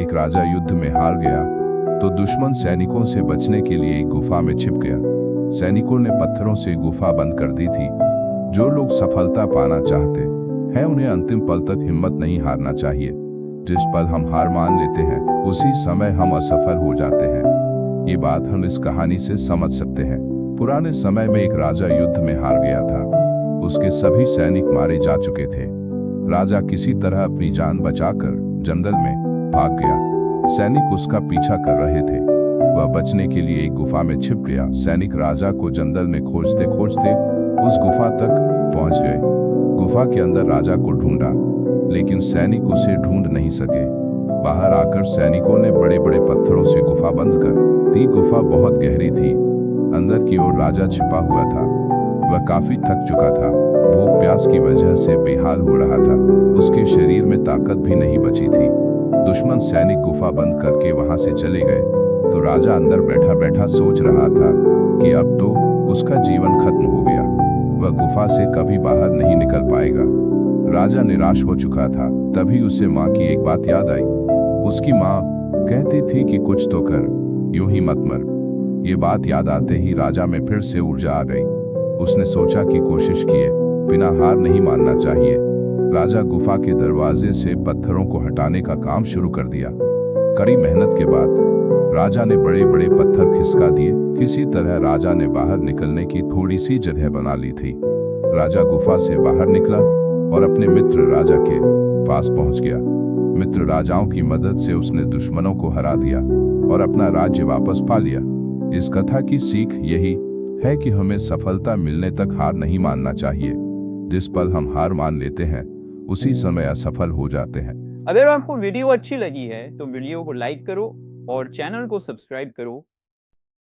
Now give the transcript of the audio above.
एक राजा युद्ध में हार गया तो दुश्मन सैनिकों से बचने के लिए एक गुफा में छिप गया। सैनिकों ने पत्थरों से गुफा बंद कर दी थी। जो लोग सफलता पाना चाहते हैं उन्हें अंतिम पल तक हिम्मत नहीं हारना चाहिए। जिस पल हम हार मान लेते हैं उसी समय हम असफल हो जाते हैं। ये बात हम इस कहानी से समझ सकते हैं। पुराने समय में एक राजा युद्ध में हार गया था। उसके सभी सैनिक मारे जा चुके थे। राजा किसी तरह अपनी जान बचाकर जंगल में भाग गया। सैनिक उसका पीछा कर रहे थे। वह बचने के लिए एक गुफा में छिप गया। सैनिक राजा को जंगल में खोजते खोजते उस गुफा तक पहुंच गए। गुफा के अंदर राजा को ढूंढा, लेकिन सैनिक उसे ढूंढ नहीं सके। बाहर आकर सैनिकों ने बड़े बड़े पत्थरों से गुफा बंद कर दी। गुफा बहुत गहरी थी। अंदर की ओर राजा छिपा हुआ था। वह काफी थक चुका था। भूख प्यास की वजह से बेहाल हो रहा था। उसके शरीर में ताकत भी नहीं बची थी। दुश्मन सैनिक गुफा बंद करके वहां से चले गए तो राजा अंदर बैठा बैठा सोच रहा था कि अब तो उसका जीवन खत्म हो गया। वह गुफा से कभी बाहर नहीं निकल पाएगा। राजा निराश हो चुका था। तभी उसे माँ की एक बात याद आई। उसकी माँ कहती थी कि कुछ तो कर, यूं ही मत मर। ये बात याद आते ही राजा में फिर से ऊर्जा आ गई। उसने सोचा कि कोशिश किए बिना हार नहीं मानना चाहिए। राजा गुफा के दरवाजे से पत्थरों को हटाने का काम शुरू कर दिया। कड़ी मेहनत के बाद राजा ने बड़े बड़े पत्थर खिसका दिए। किसी तरह राजा ने बाहर निकलने की थोड़ी सी जगह बना ली थी। राजा गुफा से बाहर निकला और अपने मित्र राजा के पास पहुंच गया। मित्र राजाओं की मदद से उसने दुश्मनों को हरा दिया और अपना राज्य वापस पा लिया। इस कथा की सीख यही है कि हमें सफलता मिलने तक हार नहीं मानना चाहिए। जिस पल हम हार मान लेते हैं उसी समय असफल हो जाते हैं। अगर आपको वीडियो अच्छी लगी है तो वीडियो को लाइक करो और चैनल को सब्सक्राइब करो